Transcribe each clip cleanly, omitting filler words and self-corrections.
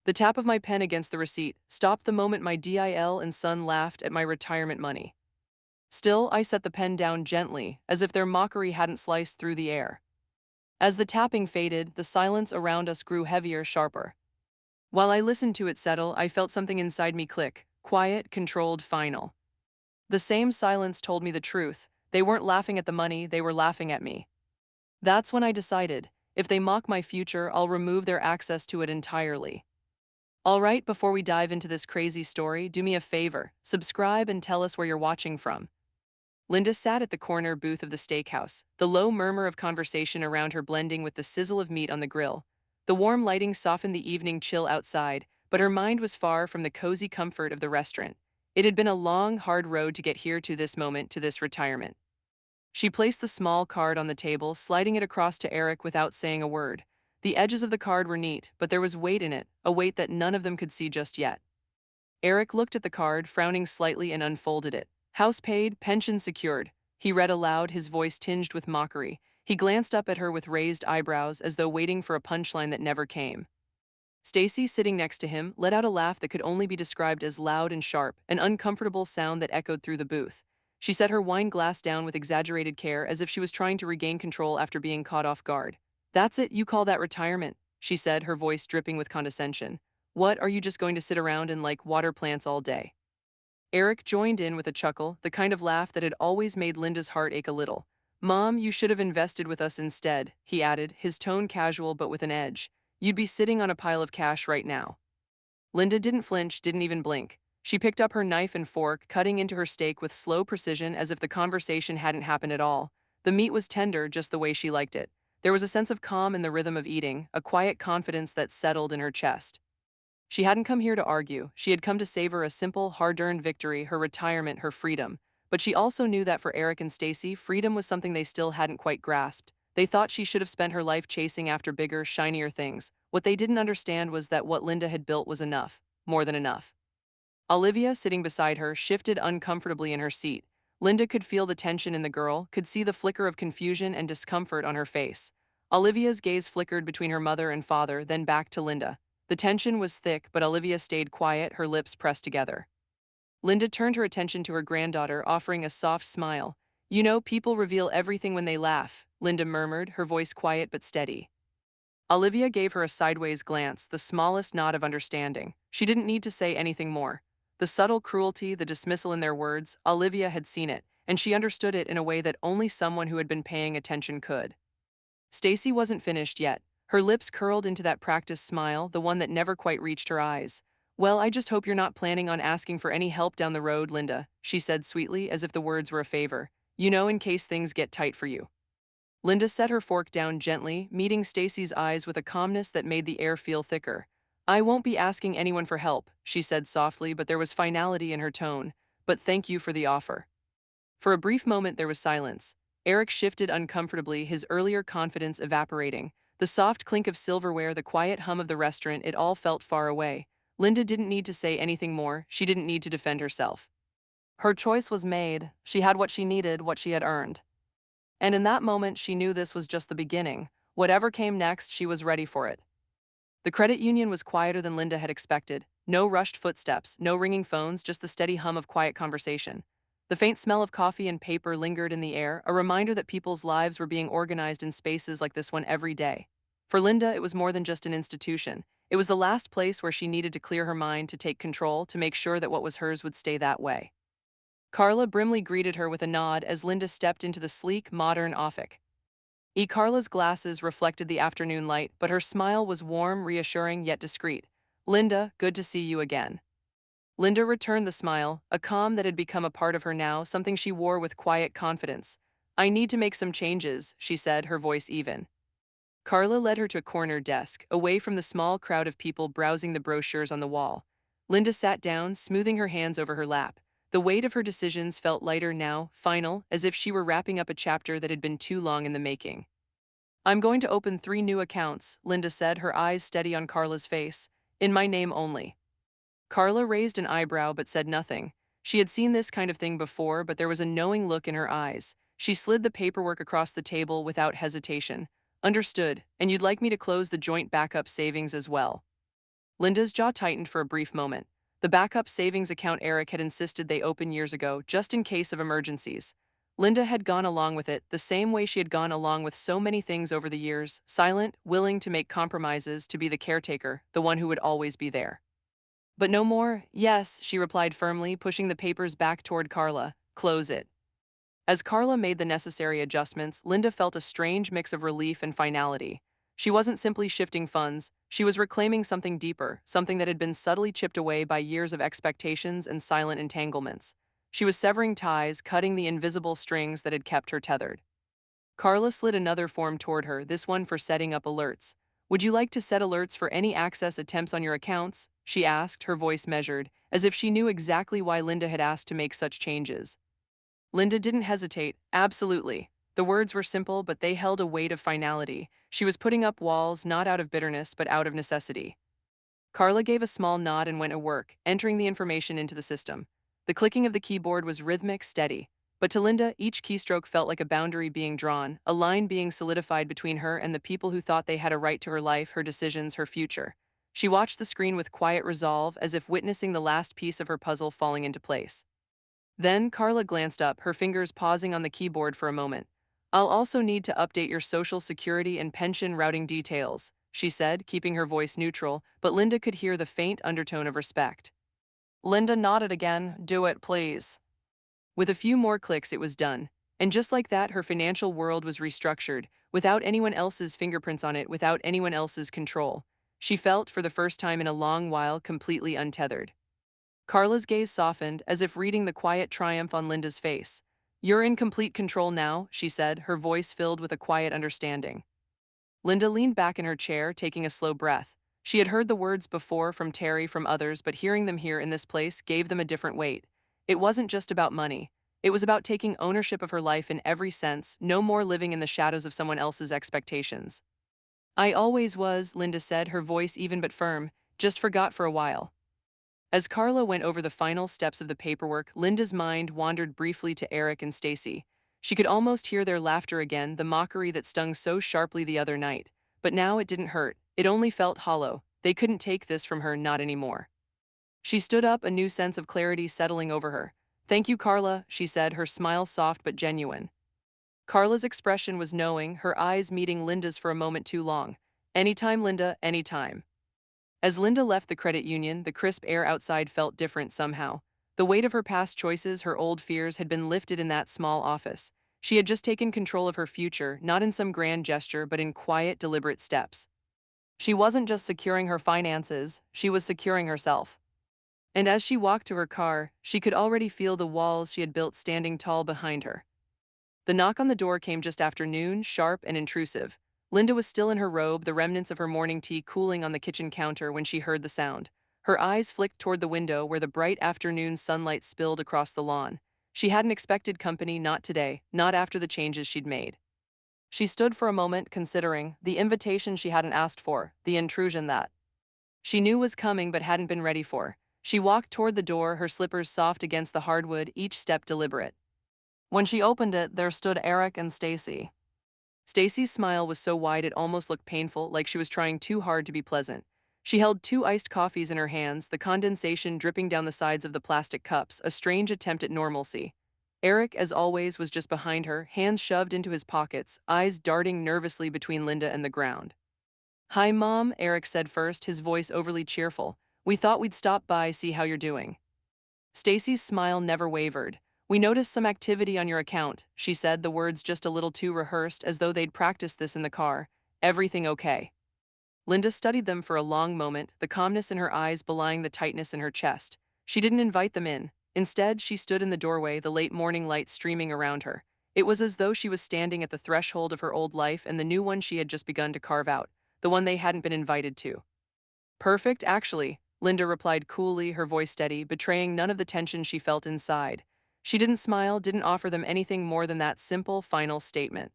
The tap of my pen against the receipt stopped the moment my DIL and Son laughed at my retirement money. Still, I set the pen down gently, as if their mockery hadn't sliced through the air. As the tapping faded, the silence around us grew heavier, sharper. While I listened to it settle, I felt something inside me click, quiet, controlled, final. The same silence told me the truth. They weren't laughing at the money, they were laughing at me. That's when I decided, if they mock my future, I'll remove their access to it entirely. All right, before we dive into this crazy story, do me a favor, subscribe and tell us where you're watching from. Linda sat at the corner booth of the steakhouse, the low murmur of conversation around her blending with the sizzle of meat on the grill. The warm lighting softened the evening chill outside, but her mind was far from the cozy comfort of the restaurant. It had been a long, hard road to get here, to this moment, to this retirement. She placed the small card on the table, sliding it across to Eric without saying a word. The edges of the card were neat, but there was weight in it, a weight that none of them could see just yet. Eric looked at the card, frowning slightly, and unfolded it. House paid, pension secured. He read aloud, his voice tinged with mockery. He glanced up at her with raised eyebrows, as though waiting for a punchline that never came. Stacy, sitting next to him, let out a laugh that could only be described as loud and sharp, an uncomfortable sound that echoed through the booth. She set her wine glass down with exaggerated care, as if she was trying to regain control after being caught off guard. "That's it, you call that retirement?" she said, her voice dripping with condescension. "What, are you just going to sit around and like water plants all day?" Eric joined in with a chuckle, the kind of laugh that had always made Linda's heart ache a little. "Mom, you should have invested with us instead," he added, his tone casual but with an edge. "You'd be sitting on a pile of cash right now." Linda didn't flinch, didn't even blink. She picked up her knife and fork, cutting into her steak with slow precision, as if the conversation hadn't happened at all. The meat was tender, just the way she liked it. There was a sense of calm in the rhythm of eating, a quiet confidence that settled in her chest. She hadn't come here to argue. She had come to savor a simple, hard-earned victory, her retirement, her freedom. But she also knew that for Eric and Stacy, freedom was something they still hadn't quite grasped. They thought she should have spent her life chasing after bigger, shinier things. What they didn't understand was that what Linda had built was enough, more than enough. Olivia, sitting beside her, shifted uncomfortably in her seat. Linda could feel the tension in the girl, could see the flicker of confusion and discomfort on her face. Olivia's gaze flickered between her mother and father, then back to Linda. The tension was thick, but Olivia stayed quiet, her lips pressed together. Linda turned her attention to her granddaughter, offering a soft smile. "You know, people reveal everything when they laugh," Linda murmured, her voice quiet but steady. Olivia gave her a sideways glance, the smallest nod of understanding. She didn't need to say anything more. The subtle cruelty, the dismissal in their words, Olivia had seen it, and she understood it in a way that only someone who had been paying attention could. Stacy wasn't finished yet. Her lips curled into that practiced smile, the one that never quite reached her eyes. "Well, I just hope you're not planning on asking for any help down the road, Linda," she said sweetly, as if the words were a favor. "You know, in case things get tight for you." Linda set her fork down gently, meeting Stacy's eyes with a calmness that made the air feel thicker. "I won't be asking anyone for help," she said softly, but there was finality in her tone. "But thank you for the offer." For a brief moment there was silence. Eric shifted uncomfortably, his earlier confidence evaporating. The soft clink of silverware, the quiet hum of the restaurant, it all felt far away. Linda didn't need to say anything more, she didn't need to defend herself. Her choice was made, she had what she needed, what she had earned. And in that moment she knew this was just the beginning. Whatever came next, she was ready for it. The credit union was quieter than Linda had expected. No rushed footsteps, no ringing phones, just the steady hum of quiet conversation. The faint smell of coffee and paper lingered in the air, a reminder that people's lives were being organized in spaces like this one every day. For Linda, it was more than just an institution. It was the last place where she needed to clear her mind, to take control, to make sure that what was hers would stay that way. Carla Brimley greeted her with a nod as Linda stepped into the sleek, modern office. Carla's glasses reflected the afternoon light, but her smile was warm, reassuring, yet discreet. "Linda, good to see you again." Linda returned the smile, a calm that had become a part of her now, something she wore with quiet confidence. "I need to make some changes," she said, her voice even. Carla led her to a corner desk, away from the small crowd of people browsing the brochures on the wall. Linda sat down, smoothing her hands over her lap. The weight of her decisions felt lighter now, final, as if she were wrapping up a chapter that had been too long in the making. "I'm going to open 3 new accounts," Linda said, her eyes steady on Carla's face. "In my name only." Carla raised an eyebrow but said nothing. She had seen this kind of thing before, but there was a knowing look in her eyes. She slid the paperwork across the table without hesitation. "Understood, and you'd like me to close the joint backup savings as well." Linda's jaw tightened for a brief moment. The backup savings account Eric had insisted they open years ago, just in case of emergencies. Linda had gone along with it the same way she had gone along with so many things over the years, silent, willing to make compromises, to be the caretaker, the one who would always be there. But no more. Yes, she replied firmly, pushing the papers back toward Carla. Close it. As Carla made the necessary adjustments, Linda felt a strange mix of relief and finality. She wasn't simply shifting funds, she was reclaiming something deeper, something that had been subtly chipped away by years of expectations and silent entanglements. She was severing ties, cutting the invisible strings that had kept her tethered. Carla slid another form toward her, this one for setting up alerts. Would you like to set alerts for any access attempts on your accounts? She asked, her voice measured, as if she knew exactly why Linda had asked to make such changes. Linda didn't hesitate. Absolutely. The words were simple, but they held a weight of finality. She was putting up walls not out of bitterness, but out of necessity. Carla gave a small nod and went to work, entering the information into the system. The clicking of the keyboard was rhythmic, steady. But to Linda, each keystroke felt like a boundary being drawn, a line being solidified between her and the people who thought they had a right to her life, her decisions, her future. She watched the screen with quiet resolve, as if witnessing the last piece of her puzzle falling into place. Then Carla glanced up, her fingers pausing on the keyboard for a moment. I'll also need to update your social security and pension routing details, she said, keeping her voice neutral, but Linda could hear the faint undertone of respect. Linda nodded again. Do it, please. With a few more clicks, it was done. And just like that, her financial world was restructured, without anyone else's fingerprints on it, without anyone else's control. She felt, for the first time in a long while, completely untethered. Carla's gaze softened, as if reading the quiet triumph on Linda's face. You're in complete control now, she said, her voice filled with a quiet understanding. Linda leaned back in her chair, taking a slow breath. She had heard the words before from Terry, from others, but hearing them here in this place gave them a different weight. It wasn't just about money. It was about taking ownership of her life in every sense, no more living in the shadows of someone else's expectations. I always was, Linda said, her voice even but firm, just forgot for a while. As Carla went over the final steps of the paperwork, Linda's mind wandered briefly to Eric and Stacy. She could almost hear their laughter again, the mockery that stung so sharply the other night. But now it didn't hurt. It only felt hollow. They couldn't take this from her, not anymore. She stood up, a new sense of clarity settling over her. Thank you, Carla, she said, her smile soft but genuine. Carla's expression was knowing, her eyes meeting Linda's for a moment too long. Anytime, Linda, anytime. As Linda left the credit union, the crisp air outside felt different somehow. The weight of her past choices, her old fears, had been lifted in that small office. She had just taken control of her future, not in some grand gesture, but in quiet, deliberate steps. She wasn't just securing her finances, she was securing herself. And as she walked to her car, she could already feel the walls she had built standing tall behind her. The knock on the door came just after noon, sharp and intrusive. Linda was still in her robe, the remnants of her morning tea cooling on the kitchen counter when she heard the sound. Her eyes flicked toward the window where the bright afternoon sunlight spilled across the lawn. She hadn't expected company, not today, not after the changes she'd made. She stood for a moment, considering the invitation she hadn't asked for, the intrusion that she knew was coming but hadn't been ready for. She walked toward the door, her slippers soft against the hardwood, each step deliberate. When she opened it, there stood Eric and Stacy. Stacy's smile was so wide it almost looked painful, like she was trying too hard to be pleasant. She held two iced coffees in her hands, the condensation dripping down the sides of the plastic cups, a strange attempt at normalcy. Eric, as always, was just behind her, hands shoved into his pockets, eyes darting nervously between Linda and the ground. Hi, Mom, Eric said first, his voice overly cheerful. We thought we'd stop by, see how you're doing. Stacy's smile never wavered. We noticed some activity on your account, she said, the words just a little too rehearsed, as though they'd practiced this in the car. Everything okay? Linda studied them for a long moment, the calmness in her eyes belying the tightness in her chest. She didn't invite them in. Instead, she stood in the doorway, the late morning light streaming around her. It was as though she was standing at the threshold of her old life and the new one she had just begun to carve out, the one they hadn't been invited to. Perfect, actually, Linda replied coolly, her voice steady, betraying none of the tension she felt inside. She didn't smile, didn't offer them anything more than that simple, final statement.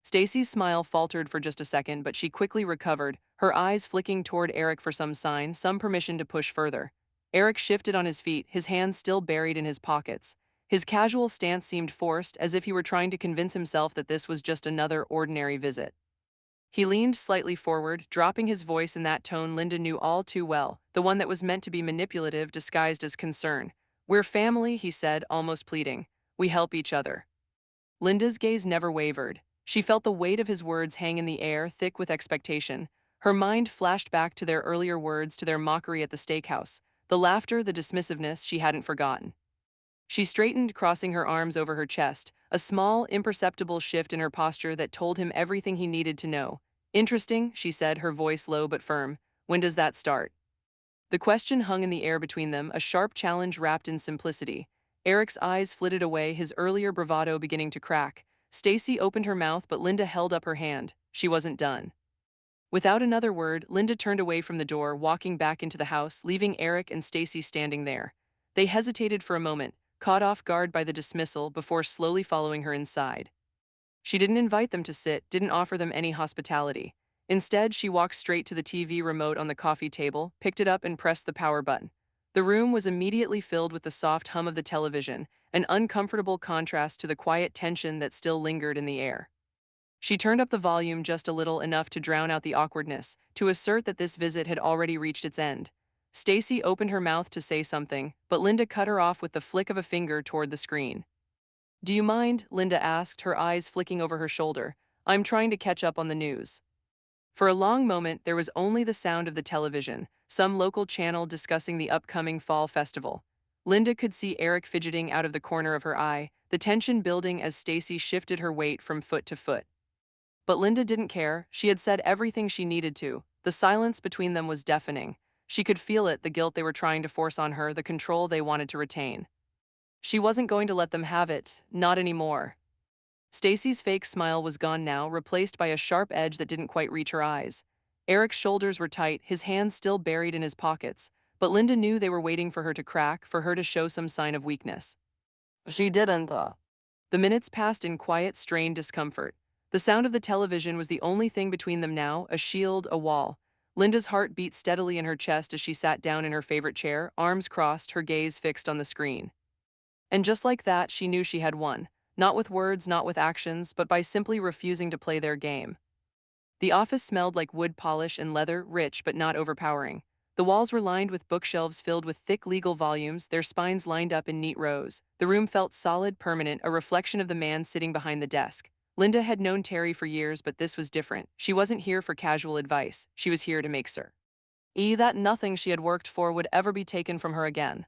Stacy's smile faltered for just a second, but she quickly recovered, her eyes flicking toward Eric for some sign, some permission to push further. Eric shifted on his feet, his hands still buried in his pockets. His casual stance seemed forced, as if he were trying to convince himself that this was just another ordinary visit. He leaned slightly forward, dropping his voice in that tone Linda knew all too well, the one that was meant to be manipulative disguised as concern. "We're family," he said, almost pleading. "We help each other." Linda's gaze never wavered. She felt the weight of his words hang in the air, thick with expectation. Her mind flashed back to their earlier words, to their mockery at the steakhouse, the laughter, the dismissiveness she hadn't forgotten. She straightened, crossing her arms over her chest, a small, imperceptible shift in her posture that told him everything he needed to know. "Interesting," she said, her voice low but firm. "When does that start?" The question hung in the air between them, a sharp challenge wrapped in simplicity. Eric's eyes flitted away, his earlier bravado beginning to crack. Stacy opened her mouth, but Linda held up her hand. She wasn't done. Without another word, Linda turned away from the door, walking back into the house, leaving Eric and Stacy standing there. They hesitated for a moment, caught off guard by the dismissal, before slowly following her inside. She didn't invite them to sit, didn't offer them any hospitality. Instead, she walked straight to the TV remote on the coffee table, picked it up and pressed the power button. The room was immediately filled with the soft hum of the television, an uncomfortable contrast to the quiet tension that still lingered in the air. She turned up the volume just a little, enough to drown out the awkwardness, to assert that this visit had already reached its end. Stacy opened her mouth to say something, but Linda cut her off with the flick of a finger toward the screen. "Do you mind?" Linda asked, her eyes flicking over her shoulder. "I'm trying to catch up on the news." For a long moment, there was only the sound of the television, some local channel discussing the upcoming fall festival. Linda could see Eric fidgeting out of the corner of her eye, the tension building as Stacy shifted her weight from foot to foot. But Linda didn't care. She had said everything she needed to. The silence between them was deafening. She could feel it, the guilt they were trying to force on her, the control they wanted to retain. She wasn't going to let them have it, not anymore. Stacy's fake smile was gone now, replaced by a sharp edge that didn't quite reach her eyes. Eric's shoulders were tight, his hands still buried in his pockets, but Linda knew they were waiting for her to crack, for her to show some sign of weakness. She didn't. The minutes passed in quiet, strained discomfort. The sound of the television was the only thing between them now, a shield, a wall. Linda's heart beat steadily in her chest as she sat down in her favorite chair, arms crossed, her gaze fixed on the screen. And just like that, she knew she had won. Not with words, not with actions, but by simply refusing to play their game. The office smelled like wood polish and leather, rich but not overpowering. The walls were lined with bookshelves filled with thick legal volumes, their spines lined up in neat rows. The room felt solid, permanent, a reflection of the man sitting behind the desk. Linda had known Terry for years, but this was different. She wasn't here for casual advice. She was here to make sure that nothing she had worked for would ever be taken from her again.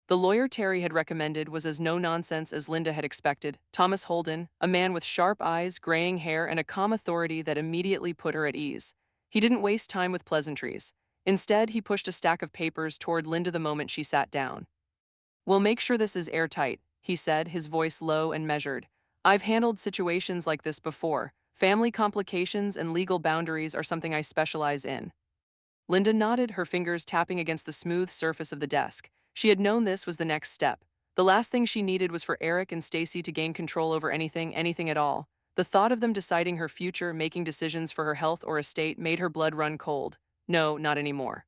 The lawyer Terry had recommended was as no-nonsense as Linda had expected. Thomas Holden, a man with sharp eyes, graying hair, and a calm authority that immediately put her at ease. He didn't waste time with pleasantries. Instead, he pushed a stack of papers toward Linda the moment she sat down. "We'll make sure this is airtight," he said, his voice low and measured. "I've handled situations like this before. Family complications and legal boundaries are something I specialize in." Linda nodded, her fingers tapping against the smooth surface of the desk. She had known this was the next step. The last thing she needed was for Eric and Stacy to gain control over anything at all. The thought of them deciding her future, making decisions for her health or estate, made her blood run cold. No, not anymore.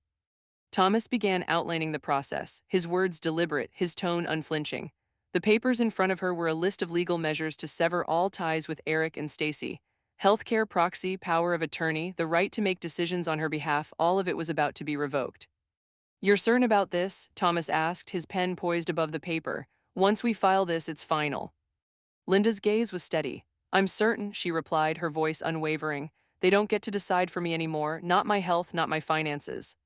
Thomas began outlining the process, his words deliberate, his tone unflinching. The papers in front of her were a list of legal measures to sever all ties with Eric and Stacy. Healthcare proxy, power of attorney, the right to make decisions on her behalf, all of it was about to be revoked. "You're certain about this?" Thomas asked, his pen poised above the paper. "Once we file this, it's final." Linda's gaze was steady. "I'm certain," she replied, her voice unwavering. "They don't get to decide for me anymore, not my health, not my finances."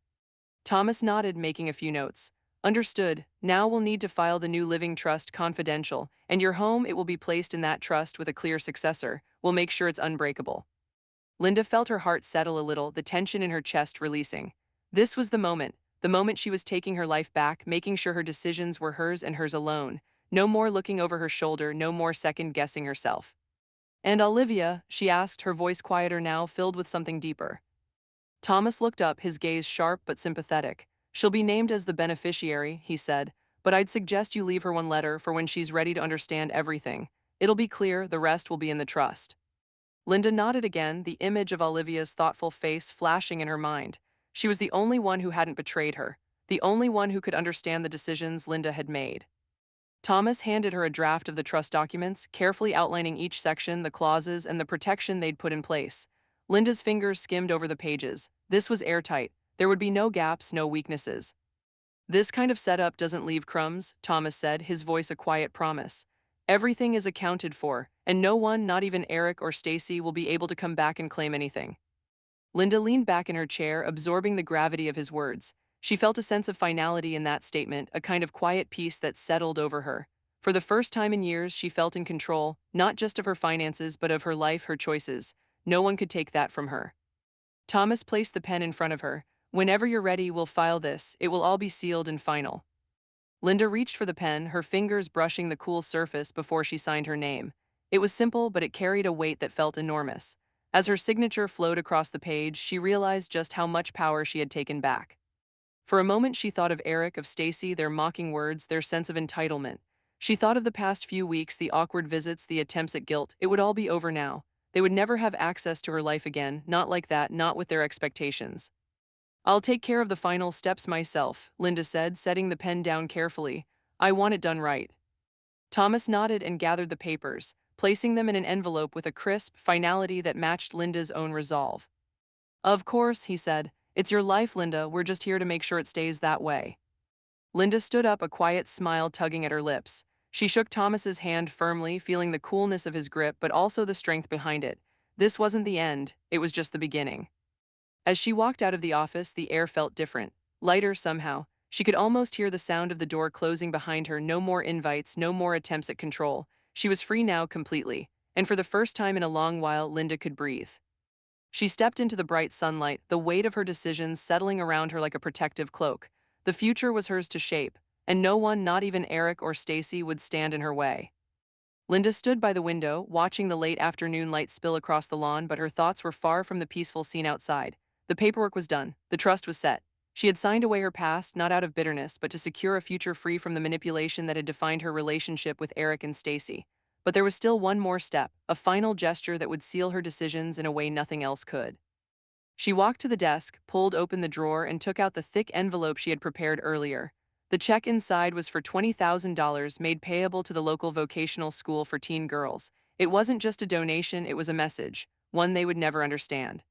Thomas nodded, making a few notes. "Understood. Now we'll need to file the new living trust confidential, and your home, it will be placed in that trust with a clear successor. We'll make sure it's unbreakable." Linda felt her heart settle a little, the tension in her chest releasing. This was the moment she was taking her life back, making sure her decisions were hers and hers alone. No more looking over her shoulder, no more second-guessing herself. "And Olivia?" she asked, her voice quieter now, filled with something deeper. Thomas looked up, his gaze sharp but sympathetic. "She'll be named as the beneficiary," he said, "but I'd suggest you leave her one letter for when she's ready to understand everything. It'll be clear, the rest will be in the trust." Linda nodded again, the image of Olivia's thoughtful face flashing in her mind. She was the only one who hadn't betrayed her, the only one who could understand the decisions Linda had made. Thomas handed her a draft of the trust documents, carefully outlining each section, the clauses, and the protection they'd put in place. Linda's fingers skimmed over the pages. This was airtight. There would be no gaps, no weaknesses. This kind of setup doesn't leave crumbs, Thomas said, his voice a quiet promise. Everything is accounted for, and no one, not even Eric or Stacy, will be able to come back and claim anything. Linda leaned back in her chair, absorbing the gravity of his words. She felt a sense of finality in that statement, a kind of quiet peace that settled over her. For the first time in years, she felt in control, not just of her finances, but of her life, her choices. No one could take that from her. Thomas placed the pen in front of her. Whenever you're ready, we'll file this. It will all be sealed and final. Linda reached for the pen, her fingers brushing the cool surface before she signed her name. It was simple, but it carried a weight that felt enormous. As her signature flowed across the page, she realized just how much power she had taken back. For a moment she thought of Eric, of Stacy, their mocking words, their sense of entitlement. She thought of the past few weeks, the awkward visits, the attempts at guilt. It would all be over now. They would never have access to her life again, not like that, not with their expectations. I'll take care of the final steps myself, Linda said, setting the pen down carefully. I want it done right. Thomas nodded and gathered the papers, placing them in an envelope with a crisp finality that matched Linda's own resolve. Of course, he said. It's your life, Linda. We're just here to make sure it stays that way. Linda stood up, a quiet smile tugging at her lips. She shook Thomas's hand firmly, feeling the coolness of his grip but also the strength behind it. This wasn't the end, it was just the beginning. As she walked out of the office, the air felt different, lighter somehow. She could almost hear the sound of the door closing behind her. No more invites, no more attempts at control. She was free now completely, and for the first time in a long while, Linda could breathe. She stepped into the bright sunlight, the weight of her decisions settling around her like a protective cloak. The future was hers to shape, and no one, not even Eric or Stacy, would stand in her way. Linda stood by the window, watching the late afternoon light spill across the lawn, but her thoughts were far from the peaceful scene outside. The paperwork was done. The trust was set. She had signed away her past, not out of bitterness, but to secure a future free from the manipulation that had defined her relationship with Eric and Stacy. But there was still one more step, a final gesture that would seal her decisions in a way nothing else could. She walked to the desk, pulled open the drawer, and took out the thick envelope she had prepared earlier. The check inside was for $20,000 made payable to the local vocational school for teen girls. It wasn't just a donation, it was a message, one they would never understand.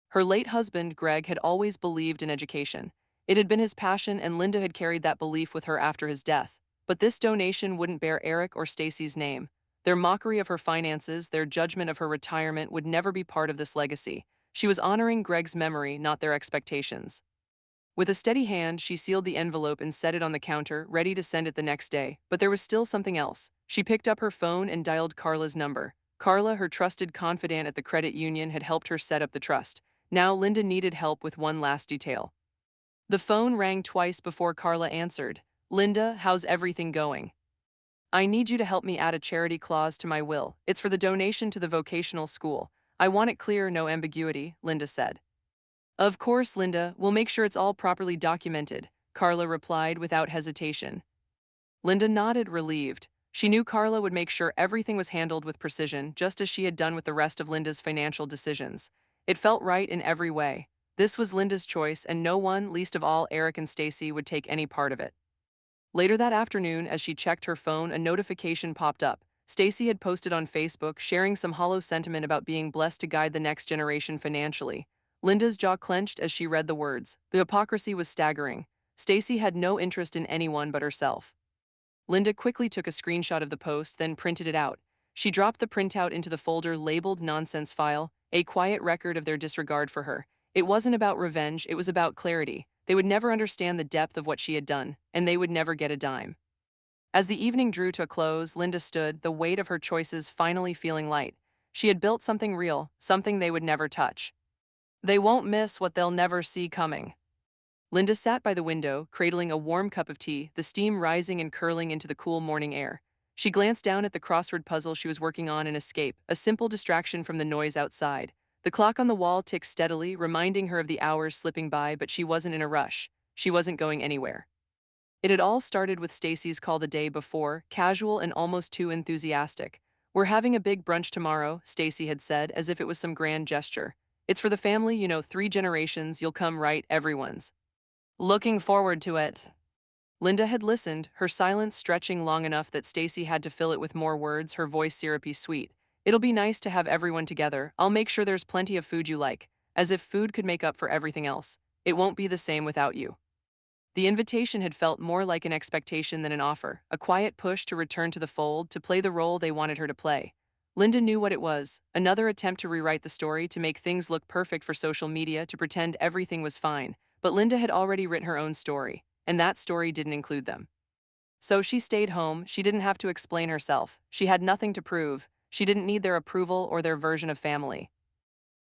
Her late husband, Greg, had always believed in education. It had been his passion, and Linda had carried that belief with her after his death. But this donation wouldn't bear Eric or Stacy's name. Their mockery of her finances, their judgment of her retirement would never be part of this legacy. She was honoring Greg's memory, not their expectations. With a steady hand, she sealed the envelope and set it on the counter, ready to send it the next day. But there was still something else. She picked up her phone and dialed Carla's number. Carla, her trusted confidant at the credit union, had helped her set up the trust. Now Linda needed help with one last detail. The phone rang twice before Carla answered. Linda, how's everything going? I need you to help me add a charity clause to my will. It's for the donation to the vocational school. I want it clear, no ambiguity, Linda said. Of course, Linda, we'll make sure it's all properly documented, Carla replied without hesitation. Linda nodded, relieved. She knew Carla would make sure everything was handled with precision, just as she had done with the rest of Linda's financial decisions. It felt right in every way. This was Linda's choice, and no one, least of all Eric and Stacy, would take any part of it. Later that afternoon, as she checked her phone, a notification popped up. Stacy had posted on Facebook, sharing some hollow sentiment about being blessed to guide the next generation financially. Linda's jaw clenched as she read the words. The hypocrisy was staggering. Stacy had no interest in anyone but herself. Linda quickly took a screenshot of the post, then printed it out. She dropped the printout into the folder labeled Nonsense File, a quiet record of their disregard for her. It wasn't about revenge, it was about clarity. They would never understand the depth of what she had done, and they would never get a dime. As the evening drew to a close, Linda stood, the weight of her choices finally feeling light. She had built something real, something they would never touch. They won't miss what they'll never see coming. Linda sat by the window, cradling a warm cup of tea, the steam rising and curling into the cool morning air. She glanced down at the crossword puzzle she was working on, an escape, a simple distraction from the noise outside. The clock on the wall ticked steadily, reminding her of the hours slipping by, but she wasn't in a rush. She wasn't going anywhere. It had all started with Stacy's call the day before, casual and almost too enthusiastic. We're having a big brunch tomorrow, Stacy had said, as if it was some grand gesture. It's for the family, 3 generations, you'll come right, everyone's. Looking forward to it. Linda had listened, her silence stretching long enough that Stacy had to fill it with more words, her voice syrupy sweet. It'll be nice to have everyone together. I'll make sure there's plenty of food you like, as if food could make up for everything else. It won't be the same without you. The invitation had felt more like an expectation than an offer, a quiet push to return to the fold, to play the role they wanted her to play. Linda knew what it was, another attempt to rewrite the story, to make things look perfect for social media, to pretend everything was fine. But Linda had already written her own story, and that story didn't include them. So she stayed home. She didn't have to explain herself. She had nothing to prove. She didn't need their approval or their version of family.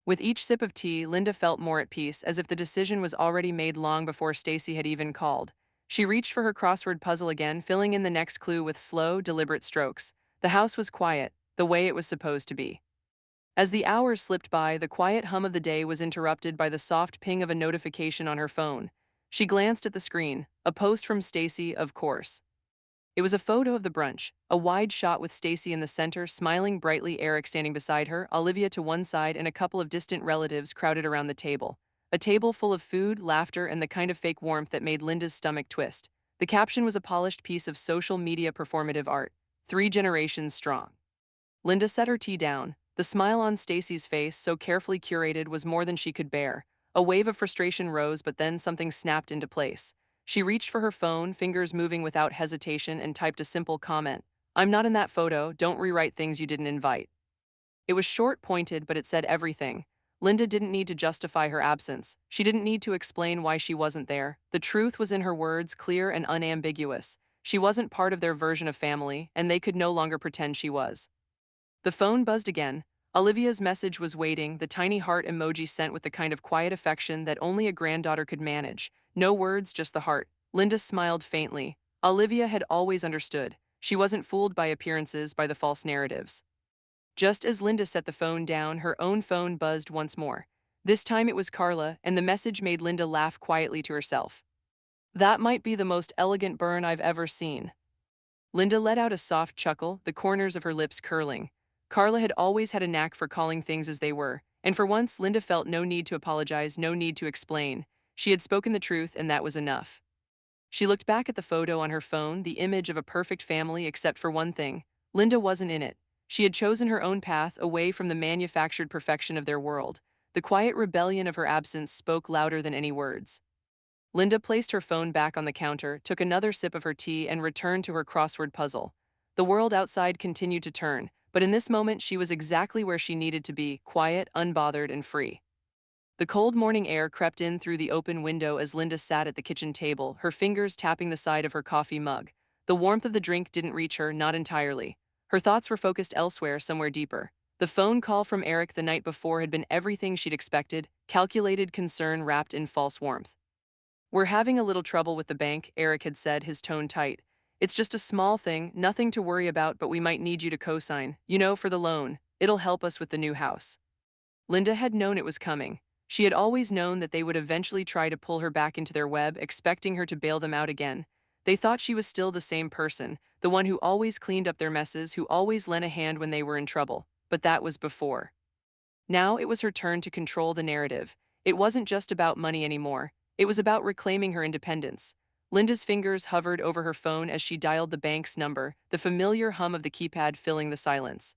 With each sip of tea, Linda felt more at peace, as if the decision was already made long before Stacy had even called. She reached for her crossword puzzle again, filling in the next clue with slow, deliberate strokes. The house was quiet, the way it was supposed to be. As the hours slipped by, the quiet hum of the day was interrupted by the soft ping of a notification on her phone. She glanced at the screen, a post from Stacy, of course. It was a photo of the brunch, a wide shot with Stacy in the center, smiling brightly, Eric standing beside her, Olivia to one side, and a couple of distant relatives crowded around the table. A table full of food, laughter, and the kind of fake warmth that made Linda's stomach twist. The caption was a polished piece of social media performative art, 3 generations strong. Linda set her tea down. The smile on Stacy's face, so carefully curated, was more than she could bear. A wave of frustration rose, but then something snapped into place. She reached for her phone, fingers moving without hesitation, and typed a simple comment. "I'm not in that photo, don't rewrite things you didn't invite." It was short, pointed, but it said everything. Linda didn't need to justify her absence. She didn't need to explain why she wasn't there. The truth was in her words, clear and unambiguous. She wasn't part of their version of family, and they could no longer pretend she was. The phone buzzed again. Olivia's message was waiting, the tiny heart emoji sent with the kind of quiet affection that only a granddaughter could manage. No words, just the heart. Linda smiled faintly. Olivia had always understood. She wasn't fooled by appearances, by the false narratives. Just as Linda set the phone down, her own phone buzzed once more. This time it was Carla, and the message made Linda laugh quietly to herself. "That might be the most elegant burn I've ever seen." Linda let out a soft chuckle, the corners of her lips curling. Carla had always had a knack for calling things as they were, and for once Linda felt no need to apologize, no need to explain. She had spoken the truth, and that was enough. She looked back at the photo on her phone, the image of a perfect family, except for one thing. Linda wasn't in it. She had chosen her own path, away from the manufactured perfection of their world. The quiet rebellion of her absence spoke louder than any words. Linda placed her phone back on the counter, took another sip of her tea, and returned to her crossword puzzle. The world outside continued to turn, but in this moment she was exactly where she needed to be, quiet, unbothered, and free. The cold morning air crept in through the open window as Linda sat at the kitchen table, her fingers tapping the side of her coffee mug. The warmth of the drink didn't reach her, not entirely. Her thoughts were focused elsewhere, somewhere deeper. The phone call from Eric the night before had been everything she'd expected, calculated concern wrapped in false warmth. "We're having a little trouble with the bank," Eric had said, his tone tight. "It's just a small thing, nothing to worry about, but we might need you to co-sign, for the loan. It'll help us with the new house." Linda had known it was coming. She had always known that they would eventually try to pull her back into their web, expecting her to bail them out again. They thought she was still the same person, the one who always cleaned up their messes, who always lent a hand when they were in trouble. But that was before. Now it was her turn to control the narrative. It wasn't just about money anymore. It was about reclaiming her independence. Linda's fingers hovered over her phone as she dialed the bank's number, the familiar hum of the keypad filling the silence.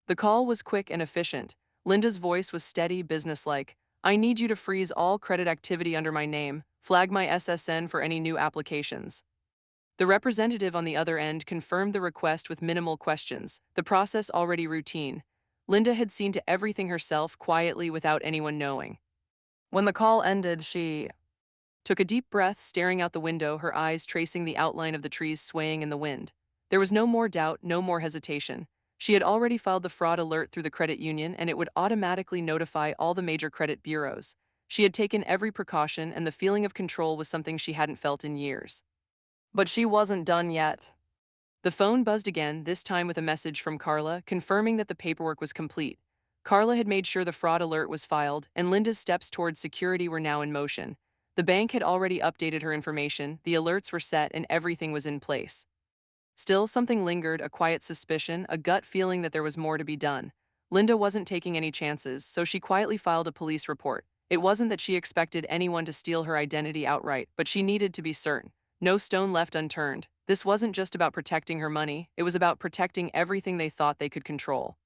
The call was quick and efficient. Linda's voice was steady, businesslike. "I need you to freeze all credit activity under my name, flag my SSN for any new applications." The representative on the other end confirmed the request with minimal questions, the process already routine. Linda had seen to everything herself, quietly, without anyone knowing. When the call ended, she took a deep breath, staring out the window, her eyes tracing the outline of the trees swaying in the wind. There was no more doubt, no more hesitation. She had already filed the fraud alert through the credit union, and it would automatically notify all the major credit bureaus. She had taken every precaution, and the feeling of control was something she hadn't felt in years. But she wasn't done yet. The phone buzzed again, this time with a message from Carla, confirming that the paperwork was complete. Carla had made sure the fraud alert was filed, and Linda's steps towards security were now in motion. The bank had already updated her information, the alerts were set, and everything was in place. Still, something lingered, a quiet suspicion, a gut feeling that there was more to be done. Linda wasn't taking any chances, so she quietly filed a police report. It wasn't that she expected anyone to steal her identity outright, but she needed to be certain. No stone left unturned. This wasn't just about protecting her money, it was about protecting everything they thought they could control.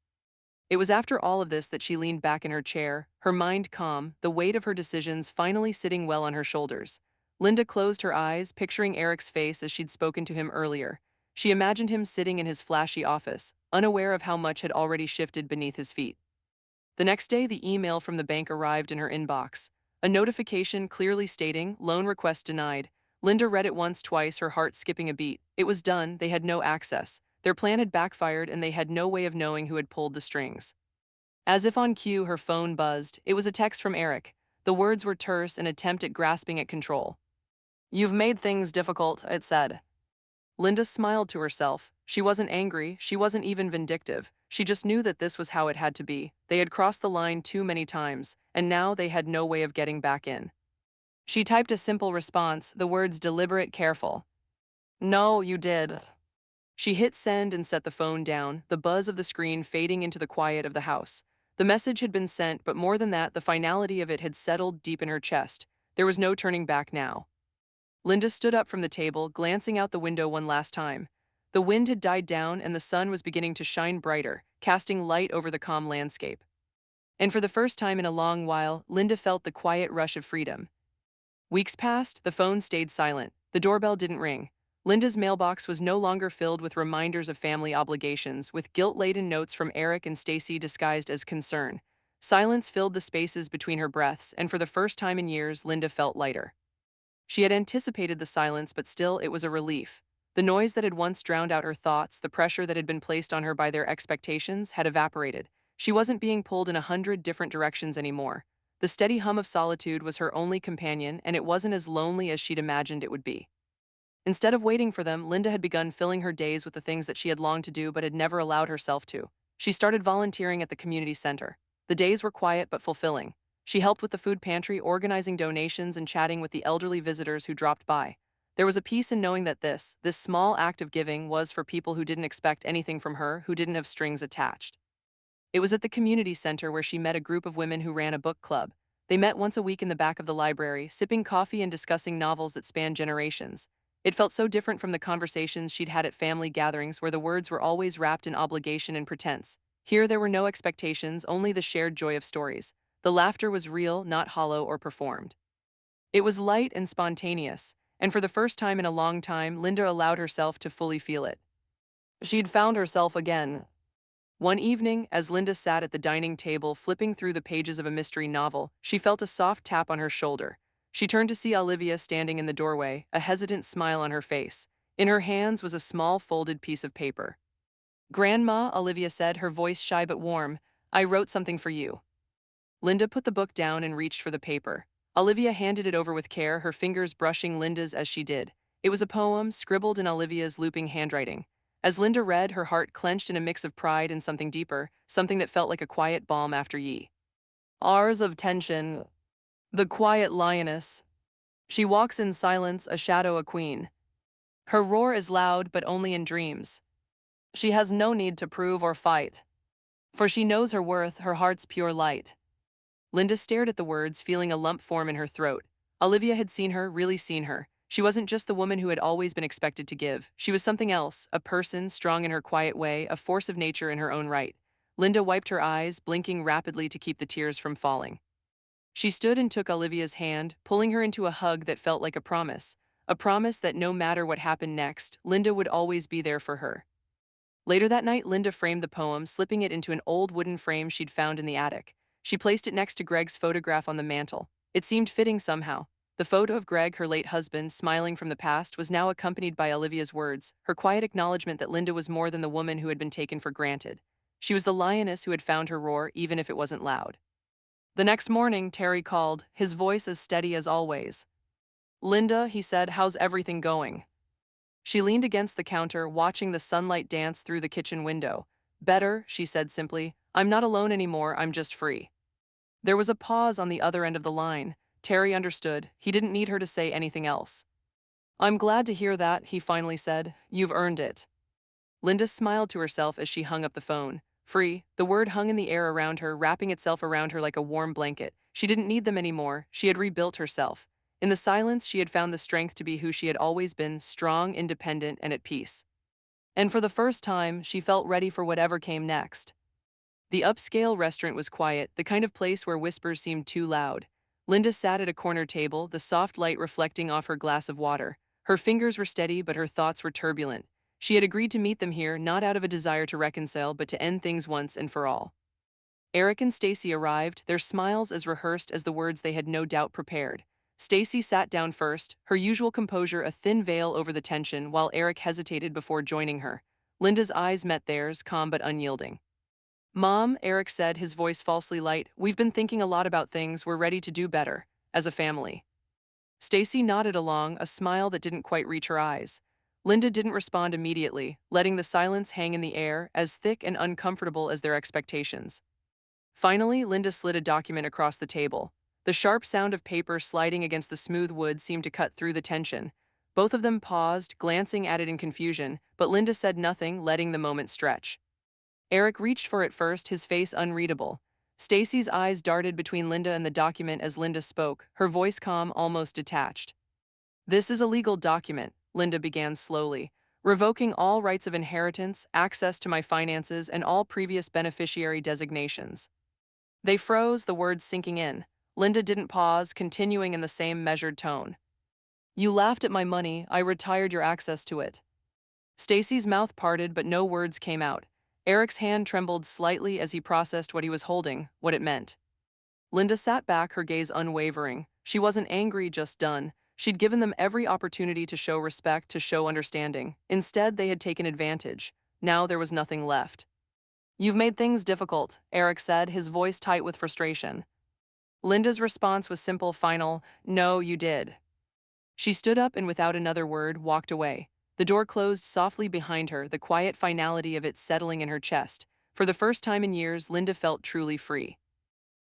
It was after all of this that she leaned back in her chair, her mind calm, the weight of her decisions finally sitting well on her shoulders. Linda closed her eyes, picturing Eric's face as she'd spoken to him earlier. She imagined him sitting in his flashy office, unaware of how much had already shifted beneath his feet. The next day, the email from the bank arrived in her inbox. A notification clearly stating, "Loan request denied." Linda read it once, twice, her heart skipping a beat. It was done, they had no access. Their plan had backfired and they had no way of knowing who had pulled the strings. As if on cue, her phone buzzed. It was a text from Eric. The words were terse, an attempt at grasping at control. "You've made things difficult," it said. Linda smiled to herself. She wasn't angry, she wasn't even vindictive. She just knew that this was how it had to be. They had crossed the line too many times, and now they had no way of getting back in. She typed a simple response, the words deliberate, careful. "No, you did." She hit send and set the phone down, the buzz of the screen fading into the quiet of the house. The message had been sent, but more than that, the finality of it had settled deep in her chest. There was no turning back now. Linda stood up from the table, glancing out the window one last time. The wind had died down and the sun was beginning to shine brighter, casting light over the calm landscape. And for the first time in a long while, Linda felt the quiet rush of freedom. Weeks passed, the phone stayed silent. The doorbell didn't ring. Linda's mailbox was no longer filled with reminders of family obligations, with guilt-laden notes from Eric and Stacy disguised as concern. Silence filled the spaces between her breaths, and for the first time in years, Linda felt lighter. She had anticipated the silence, but still it was a relief. The noise that had once drowned out her thoughts, the pressure that had been placed on her by their expectations, had evaporated. She wasn't being pulled in 100 different directions anymore. The steady hum of solitude was her only companion, and it wasn't as lonely as she'd imagined it would be. Instead of waiting for them, Linda had begun filling her days with the things that she had longed to do but had never allowed herself to. She started volunteering at the community center. The days were quiet but fulfilling. She helped with the food pantry, organizing donations and chatting with the elderly visitors who dropped by. There was a peace in knowing that this small act of giving was for people who didn't expect anything from her, who didn't have strings attached. It was at the community center where she met a group of women who ran a book club. They met once a week in the back of the library, sipping coffee and discussing novels that spanned generations. It felt so different from the conversations she'd had at family gatherings where the words were always wrapped in obligation and pretense. Here there were no expectations, only the shared joy of stories. The laughter was real, not hollow or performed. It was light and spontaneous, and for the first time in a long time, Linda allowed herself to fully feel it. She'd found herself again. One evening, as Linda sat at the dining table flipping through the pages of a mystery novel, she felt a soft tap on her shoulder. She turned to see Olivia standing in the doorway, a hesitant smile on her face. In her hands was a small folded piece of paper. "Grandma," Olivia said, her voice shy but warm, "I wrote something for you." Linda put the book down and reached for the paper. Olivia handed it over with care, her fingers brushing Linda's as she did. It was a poem, scribbled in Olivia's looping handwriting. As Linda read, her heart clenched in a mix of pride and something deeper, something that felt like a quiet balm after ye. "Hours of tension. The quiet lioness. She walks in silence, a shadow, a queen. Her roar is loud, but only in dreams. She has no need to prove or fight. For she knows her worth, her heart's pure light." Linda stared at the words, feeling a lump form in her throat. Olivia had seen her, really seen her. She wasn't just the woman who had always been expected to give. She was something else, a person, strong in her quiet way, a force of nature in her own right. Linda wiped her eyes, blinking rapidly to keep the tears from falling. She stood and took Olivia's hand, pulling her into a hug that felt like a promise that no matter what happened next, Linda would always be there for her. Later that night, Linda framed the poem, slipping it into an old wooden frame she'd found in the attic. She placed it next to Greg's photograph on the mantel. It seemed fitting somehow. The photo of Greg, her late husband, smiling from the past, was now accompanied by Olivia's words, her quiet acknowledgement that Linda was more than the woman who had been taken for granted. She was the lioness who had found her roar, even if it wasn't loud. The next morning, Terry called, his voice as steady as always. "Linda," he said, "how's everything going?" She leaned against the counter, watching the sunlight dance through the kitchen window. "Better," she said simply. "I'm not alone anymore, I'm just free." There was a pause on the other end of the line. Terry understood. He didn't need her to say anything else. "I'm glad to hear that," he finally said. "You've earned it." Linda smiled to herself as she hung up the phone. Free, the word hung in the air around her, wrapping itself around her like a warm blanket. She didn't need them anymore. She had rebuilt herself. In the silence, she had found the strength to be who she had always been, strong, independent, and at peace. And for the first time, she felt ready for whatever came next. The upscale restaurant was quiet, the kind of place where whispers seemed too loud. Linda sat at a corner table, the soft light reflecting off her glass of water. Her fingers were steady, but her thoughts were turbulent. She had agreed to meet them here, not out of a desire to reconcile, but to end things once and for all. Eric and Stacy arrived, their smiles as rehearsed as the words they had no doubt prepared. Stacy sat down first, her usual composure a thin veil over the tension, while Eric hesitated before joining her. Linda's eyes met theirs, calm but unyielding. "Mom," Eric said, his voice falsely light, "we've been thinking a lot about things, we're ready to do better, as a family." Stacy nodded along, a smile that didn't quite reach her eyes. Linda didn't respond immediately, letting the silence hang in the air, as thick and uncomfortable as their expectations. Finally, Linda slid a document across the table. The sharp sound of paper sliding against the smooth wood seemed to cut through the tension. Both of them paused, glancing at it in confusion, but Linda said nothing, letting the moment stretch. Eric reached for it first, his face unreadable. Stacy's eyes darted between Linda and the document as Linda spoke, her voice calm, almost detached. "This is a legal document," Linda began slowly, "revoking all rights of inheritance, access to my finances, and all previous beneficiary designations." They froze, the words sinking in. Linda didn't pause, continuing in the same measured tone. "You laughed at my money, I retired your access to it." Stacy's mouth parted, but no words came out. Eric's hand trembled slightly as he processed what he was holding, what it meant. Linda sat back, her gaze unwavering. She wasn't angry, just done. She'd given them every opportunity to show respect, to show understanding. Instead, they had taken advantage. Now there was nothing left. "You've made things difficult," Eric said, his voice tight with frustration. Linda's response was simple, final, "No, you did." She stood up and without another word, walked away. The door closed softly behind her, the quiet finality of it settling in her chest. For the first time in years, Linda felt truly free.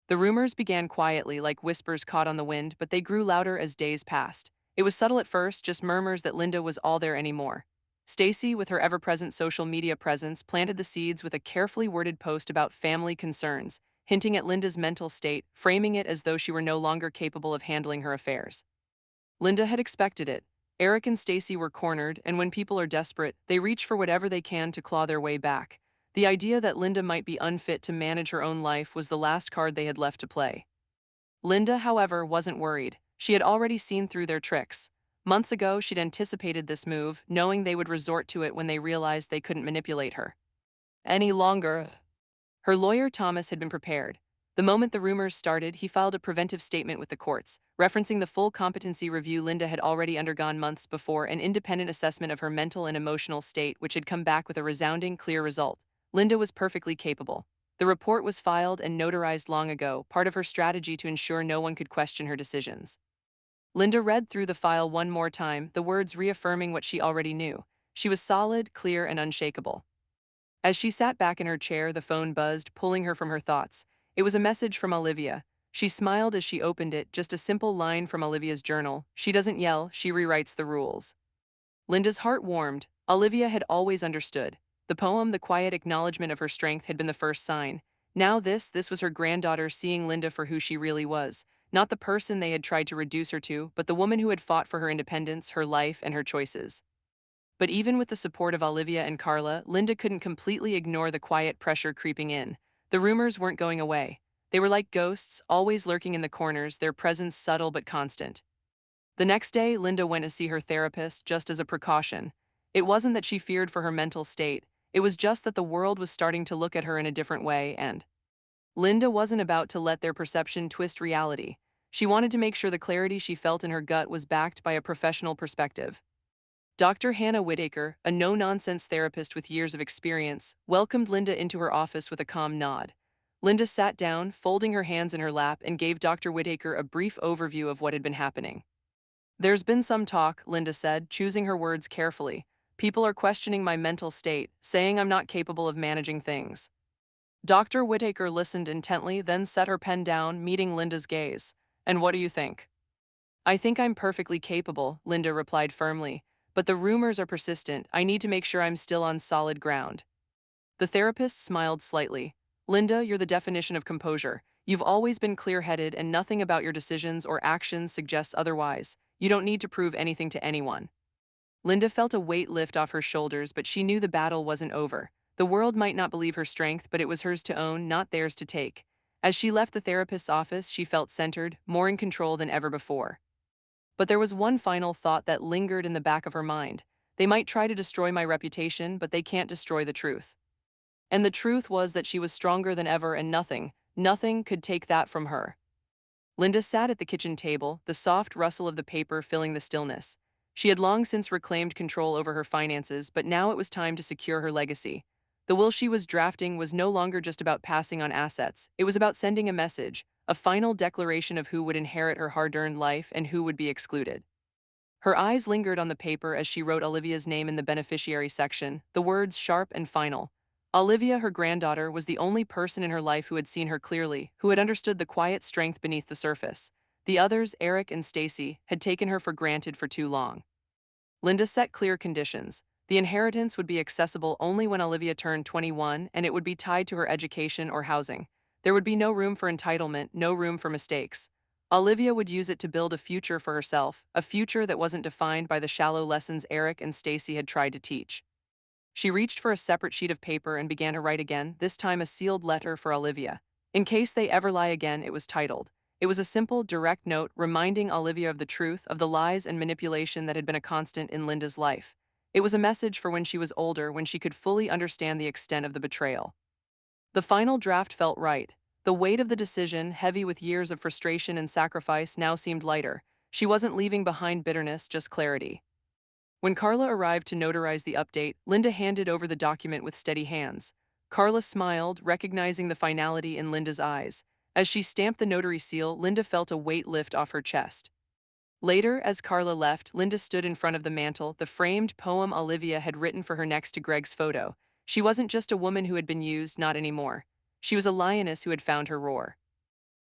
The rumors began quietly, like whispers caught on the wind, but they grew louder as days passed. It was subtle at first, just murmurs that Linda was all there anymore. Stacy, with her ever-present social media presence, planted the seeds with a carefully worded post about family concerns, hinting at Linda's mental state, framing it as though she were no longer capable of handling her affairs. Linda had expected it. Eric and Stacy were cornered, and when people are desperate, they reach for whatever they can to claw their way back. The idea that Linda might be unfit to manage her own life was the last card they had left to play. Linda, however, wasn't worried. She had already seen through their tricks. Months ago, she'd anticipated this move, knowing they would resort to it when they realized they couldn't manipulate her any longer. Her lawyer, Thomas, had been prepared. The moment the rumors started, he filed a preventive statement with the courts, referencing the full competency review Linda had already undergone months before, an independent assessment of her mental and emotional state, which had come back with a resounding, clear result. Linda was perfectly capable. The report was filed and notarized long ago, part of her strategy to ensure no one could question her decisions. Linda read through the file one more time, the words reaffirming what she already knew. She was solid, clear, and unshakable. As she sat back in her chair, the phone buzzed, pulling her from her thoughts. It was a message from Olivia. She smiled as she opened it, just a simple line from Olivia's journal. "She doesn't yell, she rewrites the rules." Linda's heart warmed. Olivia had always understood. The poem, the quiet acknowledgement of her strength, had been the first sign. Now this was her granddaughter seeing Linda for who she really was. Not the person they had tried to reduce her to, but the woman who had fought for her independence, her life, and her choices. But even with the support of Olivia and Carla, Linda couldn't completely ignore the quiet pressure creeping in. The rumors weren't going away. They were like ghosts, always lurking in the corners, their presence subtle but constant. The next day, Linda went to see her therapist just as a precaution. It wasn't that she feared for her mental state, it was just that the world was starting to look at her in a different way, and Linda wasn't about to let their perception twist reality. She wanted to make sure the clarity she felt in her gut was backed by a professional perspective. Dr. Hannah Whitaker, a no-nonsense therapist with years of experience, welcomed Linda into her office with a calm nod. Linda sat down, folding her hands in her lap, and gave Dr. Whitaker a brief overview of what had been happening. "There's been some talk," Linda said, choosing her words carefully. "People are questioning my mental state, saying I'm not capable of managing things." Dr. Whitaker listened intently, then set her pen down, meeting Linda's gaze. "And what do you think?" "I think I'm perfectly capable," Linda replied firmly. "But the rumors are persistent. I need to make sure I'm still on solid ground." The therapist smiled slightly. "Linda, you're the definition of composure. You've always been clear-headed, and nothing about your decisions or actions suggests otherwise. You don't need to prove anything to anyone." Linda felt a weight lift off her shoulders, but she knew the battle wasn't over. The world might not believe her strength, but it was hers to own, not theirs to take. As she left the therapist's office, she felt centered, more in control than ever before. But there was one final thought that lingered in the back of her mind. They might try to destroy my reputation, but they can't destroy the truth. And the truth was that she was stronger than ever, and nothing could take that from her. Linda sat at the kitchen table, the soft rustle of the paper filling the stillness. She had long since reclaimed control over her finances, but now it was time to secure her legacy. The will she was drafting was no longer just about passing on assets, it was about sending a message, a final declaration of who would inherit her hard-earned life and who would be excluded. Her eyes lingered on the paper as she wrote Olivia's name in the beneficiary section, the words sharp and final. Olivia, her granddaughter, was the only person in her life who had seen her clearly, who had understood the quiet strength beneath the surface. The others, Eric and Stacy, had taken her for granted for too long. Linda set clear conditions. The inheritance would be accessible only when Olivia turned 21, and it would be tied to her education or housing. There would be no room for entitlement, no room for mistakes. Olivia would use it to build a future for herself, a future that wasn't defined by the shallow lessons Eric and Stacy had tried to teach. She reached for a separate sheet of paper and began to write again, this time a sealed letter for Olivia. In case they ever lie again, it was titled. It was a simple, direct note reminding Olivia of the truth, of the lies and manipulation that had been a constant in Linda's life. It was a message for when she was older, when she could fully understand the extent of the betrayal. The final draft felt right. The weight of the decision, heavy with years of frustration and sacrifice, now seemed lighter. She wasn't leaving behind bitterness, just clarity. When Carla arrived to notarize the update, Linda handed over the document with steady hands. Carla smiled, recognizing the finality in Linda's eyes. As she stamped the notary seal, Linda felt a weight lift off her chest. Later, as Carla left, Linda stood in front of the mantel, the framed poem Olivia had written for her next to Greg's photo. She wasn't just a woman who had been used, not anymore. She was a lioness who had found her roar.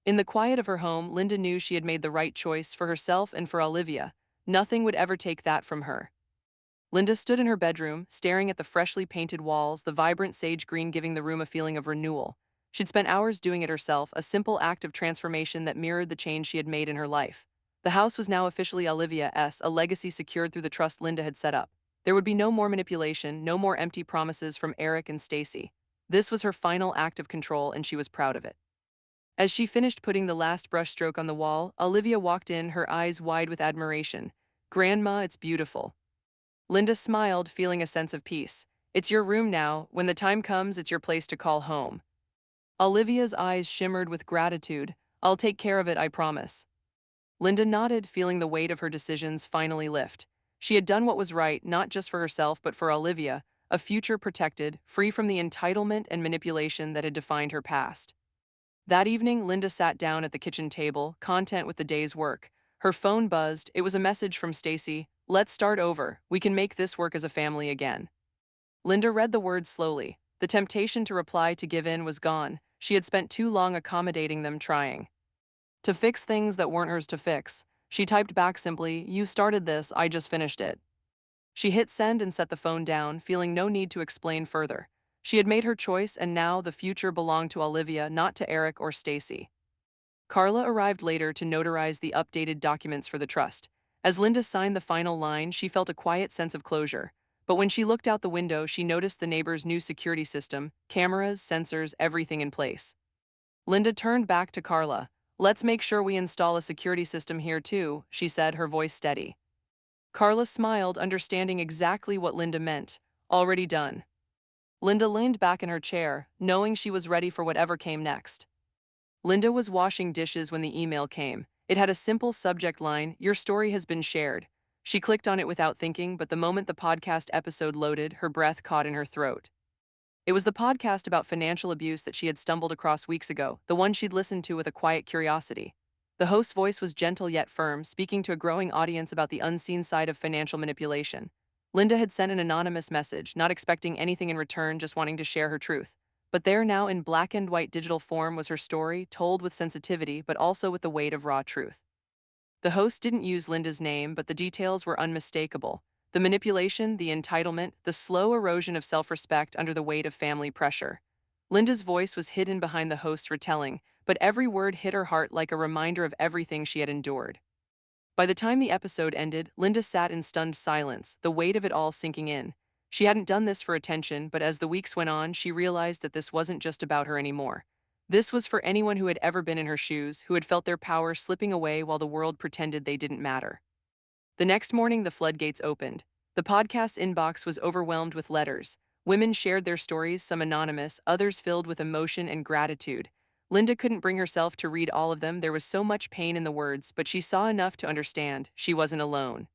In the quiet of her home, Linda knew she had made the right choice for herself and for Olivia. Nothing would ever take that from her. Linda stood in her bedroom, staring at the freshly painted walls, the vibrant sage green giving the room a feeling of renewal. She'd spent hours doing it herself, a simple act of transformation that mirrored the change she had made in her life. The house was now officially Olivia's, a legacy secured through the trust Linda had set up. There would be no more manipulation, no more empty promises from Eric and Stacy. This was her final act of control, and she was proud of it. As she finished putting the last brushstroke on the wall, Olivia walked in, her eyes wide with admiration. "Grandma, it's beautiful." Linda smiled, feeling a sense of peace. "It's your room now. When the time comes, it's your place to call home." Olivia's eyes shimmered with gratitude. "I'll take care of it, I promise." Linda nodded, feeling the weight of her decisions finally lift. She had done what was right, not just for herself but for Olivia, a future protected, free from the entitlement and manipulation that had defined her past. That evening, Linda sat down at the kitchen table, content with the day's work. Her phone buzzed. It was a message from Stacy. "Let's start over. We can make this work as a family again." Linda read the words slowly. The temptation to reply, to give in, was gone. She had spent too long accommodating them, trying to fix things that weren't hers to fix. She typed back simply, "You started this, I just finished it." She hit send and set the phone down, feeling no need to explain further. She had made her choice, and now the future belonged to Olivia, not to Eric or Stacy. Carla arrived later to notarize the updated documents for the trust. As Linda signed the final line, she felt a quiet sense of closure. But when she looked out the window, she noticed the neighbor's new security system, cameras, sensors, everything in place. Linda turned back to Carla. "Let's make sure we install a security system here too," she said, her voice steady. Carla smiled, understanding exactly what Linda meant. "Already done." Linda leaned back in her chair, knowing she was ready for whatever came next. Linda was washing dishes when the email came. It had a simple subject line, "Your story has been shared." She clicked on it without thinking, but the moment the podcast episode loaded, her breath caught in her throat. It was the podcast about financial abuse that she had stumbled across weeks ago, the one she'd listened to with a quiet curiosity. The host's voice was gentle yet firm, speaking to a growing audience about the unseen side of financial manipulation. Linda had sent an anonymous message, not expecting anything in return, just wanting to share her truth. But there now in black and white digital form was her story, told with sensitivity but also with the weight of raw truth. The host didn't use Linda's name, but the details were unmistakable. The manipulation, the entitlement, the slow erosion of self-respect under the weight of family pressure. Linda's voice was hidden behind the host's retelling, but every word hit her heart like a reminder of everything she had endured. By the time the episode ended, Linda sat in stunned silence, the weight of it all sinking in. She hadn't done this for attention, but as the weeks went on, she realized that this wasn't just about her anymore. This was for anyone who had ever been in her shoes, who had felt their power slipping away while the world pretended they didn't matter. The next morning, the floodgates opened. The podcast's inbox was overwhelmed with letters. Women shared their stories, some anonymous, others filled with emotion and gratitude. Linda couldn't bring herself to read all of them. There was so much pain in the words, but she saw enough to understand she wasn't alone.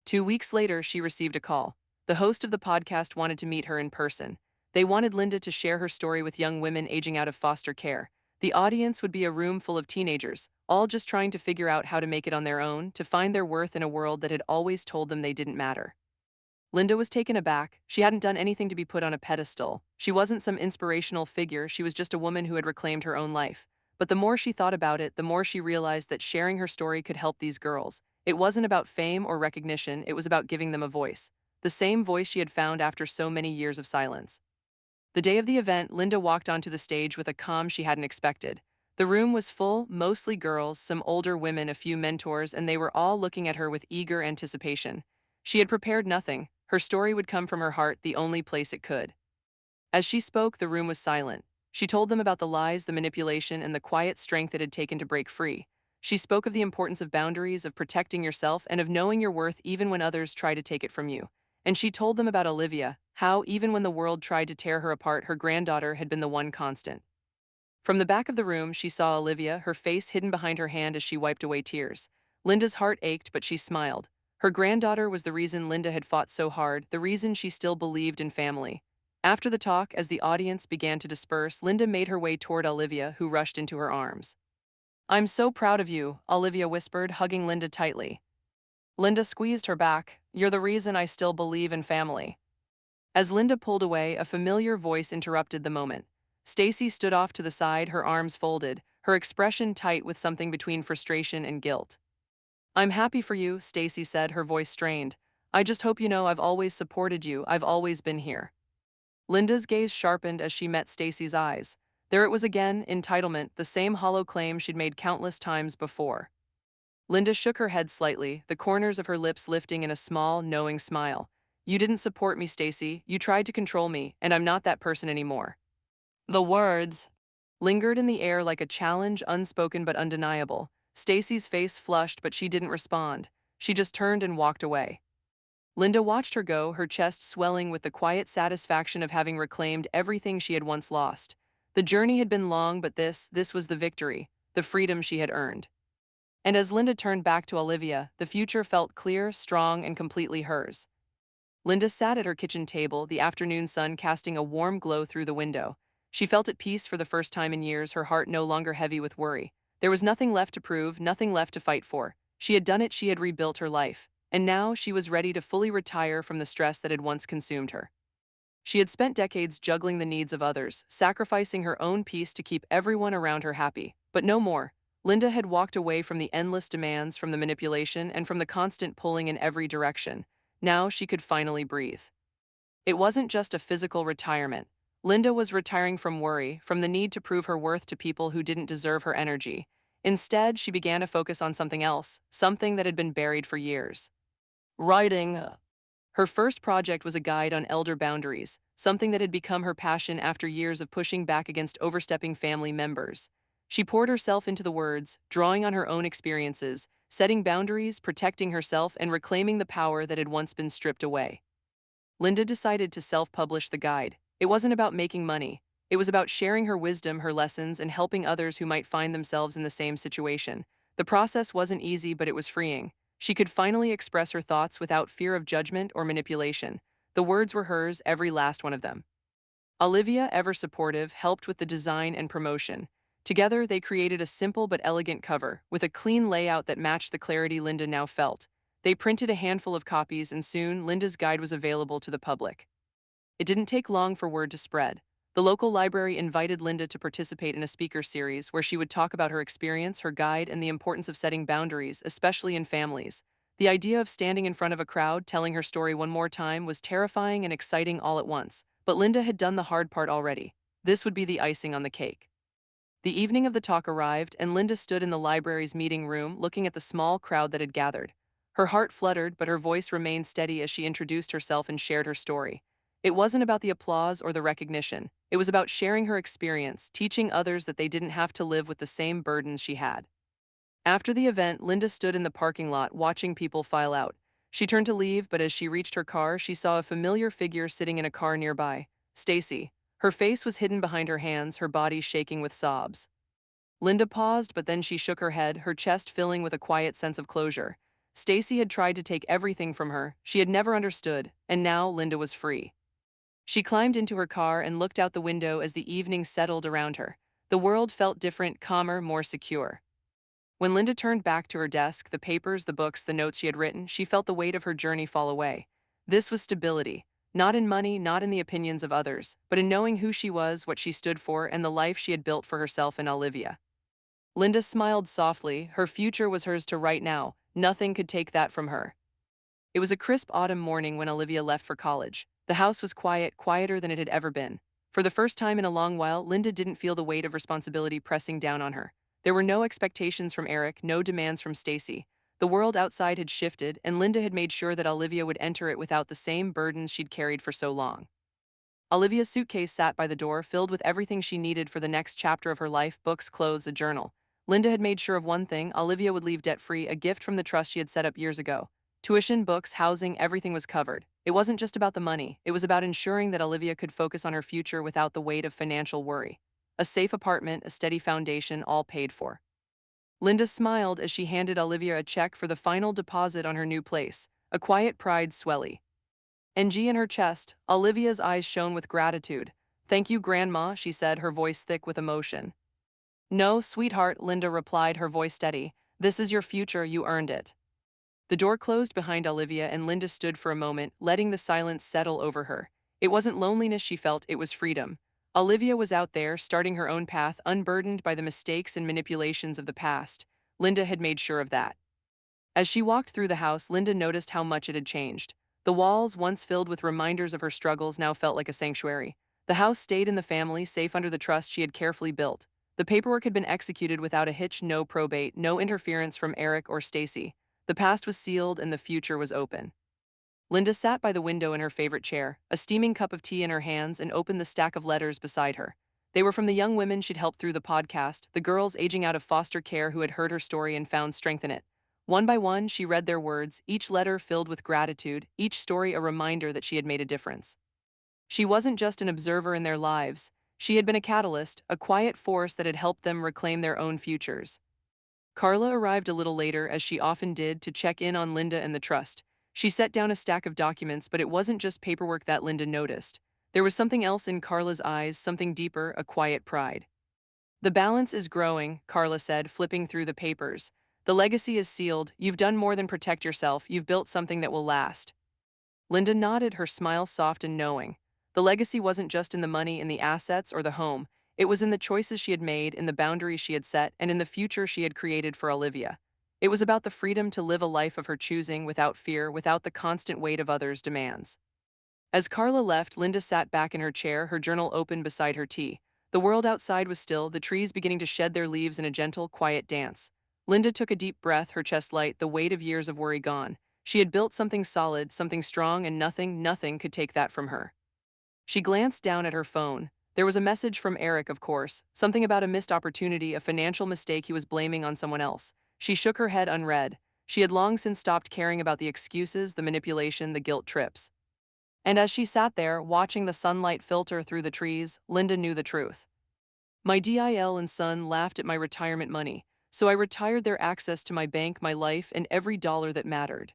2 weeks later, she received a call. The host of the podcast wanted to meet her in person. They wanted Linda to share her story with young women aging out of foster care. The audience would be a room full of teenagers, all just trying to figure out how to make it on their own, to find their worth in a world that had always told them they didn't matter. Linda was taken aback. She hadn't done anything to be put on a pedestal. She wasn't some inspirational figure, she was just a woman who had reclaimed her own life. But the more she thought about it, the more she realized that sharing her story could help these girls. It wasn't about fame or recognition, it was about giving them a voice. The same voice she had found after so many years of silence. The day of the event, Linda walked onto the stage with a calm she hadn't expected. The room was full, mostly girls, some older women, a few mentors, and they were all looking at her with eager anticipation. She had prepared nothing. Her story would come from her heart, the only place it could. As she spoke, the room was silent. She told them about the lies, the manipulation, and the quiet strength it had taken to break free. She spoke of the importance of boundaries, of protecting yourself, and of knowing your worth even when others try to take it from you. And she told them about Olivia, how, even when the world tried to tear her apart, her granddaughter had been the one constant. From the back of the room, she saw Olivia, her face hidden behind her hand as she wiped away tears. Linda's heart ached, but she smiled. Her granddaughter was the reason Linda had fought so hard, the reason she still believed in family. After the talk, as the audience began to disperse, Linda made her way toward Olivia, who rushed into her arms. "I'm so proud of you," Olivia whispered, hugging Linda tightly. Linda squeezed her back. "You're the reason I still believe in family." As Linda pulled away, a familiar voice interrupted the moment. Stacy stood off to the side, her arms folded, her expression tight with something between frustration and guilt. "I'm happy for you," Stacy said, her voice strained. "I just hope you know I've always supported you, I've always been here." Linda's gaze sharpened as she met Stacy's eyes. There it was again, entitlement, the same hollow claim she'd made countless times before. Linda shook her head slightly, the corners of her lips lifting in a small, knowing smile. "You didn't support me, Stacy. You tried to control me, and I'm not that person anymore." The words lingered in the air like a challenge, unspoken but undeniable. Stacy's face flushed, but she didn't respond. She just turned and walked away. Linda watched her go, her chest swelling with the quiet satisfaction of having reclaimed everything she had once lost. The journey had been long, but this was the victory, the freedom she had earned. And as Linda turned back to Olivia, the future felt clear, strong, and completely hers. Linda sat at her kitchen table, the afternoon sun casting a warm glow through the window. She felt at peace for the first time in years, her heart no longer heavy with worry. There was nothing left to prove, nothing left to fight for. She had done it, she had rebuilt her life. And now she was ready to fully retire from the stress that had once consumed her. She had spent decades juggling the needs of others, sacrificing her own peace to keep everyone around her happy. But no more. Linda had walked away from the endless demands, from the manipulation, and from the constant pulling in every direction. Now she could finally breathe. It wasn't just a physical retirement. Linda was retiring from worry, from the need to prove her worth to people who didn't deserve her energy. Instead, she began to focus on something else, something that had been buried for years. Writing. Her first project was a guide on elder boundaries, something that had become her passion after years of pushing back against overstepping family members. She poured herself into the words, drawing on her own experiences, setting boundaries, protecting herself, and reclaiming the power that had once been stripped away. Linda decided to self-publish the guide. It wasn't about making money. It was about sharing her wisdom, her lessons, and helping others who might find themselves in the same situation. The process wasn't easy, but it was freeing. She could finally express her thoughts without fear of judgment or manipulation. The words were hers, every last one of them. Olivia, ever supportive, helped with the design and promotion. Together, they created a simple but elegant cover, with a clean layout that matched the clarity Linda now felt. They printed a handful of copies, and soon, Linda's guide was available to the public. It didn't take long for word to spread. The local library invited Linda to participate in a speaker series where she would talk about her experience, her guide, and the importance of setting boundaries, especially in families. The idea of standing in front of a crowd, telling her story one more time, was terrifying and exciting all at once. But Linda had done the hard part already. This would be the icing on the cake. The evening of the talk arrived, and Linda stood in the library's meeting room looking at the small crowd that had gathered. Her heart fluttered, but her voice remained steady as she introduced herself and shared her story. It wasn't about the applause or the recognition. It was about sharing her experience, teaching others that they didn't have to live with the same burdens she had. After the event, Linda stood in the parking lot watching people file out. She turned to leave, but as she reached her car, she saw a familiar figure sitting in a car nearby. Stacy. Her face was hidden behind her hands, her body shaking with sobs. Linda paused, but then she shook her head, her chest filling with a quiet sense of closure. Stacy had tried to take everything from her. She had never understood, and now Linda was free. She climbed into her car and looked out the window as the evening settled around her. The world felt different, calmer, more secure. When Linda turned back to her desk, the papers, the books, the notes she had written, she felt the weight of her journey fall away. This was stability. Not in money, not in the opinions of others, but in knowing who she was, what she stood for, and the life she had built for herself and Olivia. Linda smiled softly. Her future was hers to write now. Nothing could take that from her. It was a crisp autumn morning when Olivia left for college. The house was quiet, quieter than it had ever been. For the first time in a long while, Linda didn't feel the weight of responsibility pressing down on her. There were no expectations from Eric, no demands from Stacy. The world outside had shifted, and Linda had made sure that Olivia would enter it without the same burdens she'd carried for so long. Olivia's suitcase sat by the door, filled with everything she needed for the next chapter of her life: books, clothes, a journal. Linda had made sure of one thing: Olivia would leave debt-free, a gift from the trust she had set up years ago. Tuition, books, housing, everything was covered. It wasn't just about the money, it was about ensuring that Olivia could focus on her future without the weight of financial worry. A safe apartment, a steady foundation, all paid for. Linda smiled as she handed Olivia a check for the final deposit on her new place, a quiet pride swelly. NG in her chest, Olivia's eyes shone with gratitude. "Thank you, Grandma," she said, her voice thick with emotion. "No, sweetheart," Linda replied, her voice steady. "This is your future, you earned it." The door closed behind Olivia and Linda stood for a moment, letting the silence settle over her. It wasn't loneliness she felt, it was freedom. Olivia was out there, starting her own path, unburdened by the mistakes and manipulations of the past. Linda had made sure of that. As she walked through the house, Linda noticed how much it had changed. The walls, once filled with reminders of her struggles, now felt like a sanctuary. The house stayed in the family, safe under the trust she had carefully built. The paperwork had been executed without a hitch, no probate, no interference from Eric or Stacy. The past was sealed and the future was open. Linda sat by the window in her favorite chair, a steaming cup of tea in her hands, and opened the stack of letters beside her. They were from the young women she'd helped through the podcast, the girls aging out of foster care who had heard her story and found strength in it. One by one, she read their words, each letter filled with gratitude, each story a reminder that she had made a difference. She wasn't just an observer in their lives, she had been a catalyst, a quiet force that had helped them reclaim their own futures. Carla arrived a little later, as she often did, to check in on Linda and the trust. She set down a stack of documents, but it wasn't just paperwork that Linda noticed. There was something else in Carla's eyes, something deeper, a quiet pride. "The balance is growing," Carla said, flipping through the papers. "The legacy is sealed. You've done more than protect yourself. You've built something that will last." Linda nodded, her smile soft and knowing. The legacy wasn't just in the money, in the assets, or the home. It was in the choices she had made, in the boundaries she had set, and in the future she had created for Olivia. It was about the freedom to live a life of her choosing, without fear, without the constant weight of others' demands. As Carla left, Linda sat back in her chair, her journal open beside her tea. The world outside was still, the trees beginning to shed their leaves in a gentle, quiet dance. Linda took a deep breath, her chest light, the weight of years of worry gone. She had built something solid, something strong, and nothing could take that from her. She glanced down at her phone. There was a message from Eric, of course, something about a missed opportunity, a financial mistake he was blaming on someone else. She shook her head unread. She had long since stopped caring about the excuses, the manipulation, the guilt trips. And as she sat there, watching the sunlight filter through the trees, Linda knew the truth. "My DIL and Son laughed at my retirement money, so I retired their access to my bank, my life, and every dollar that mattered.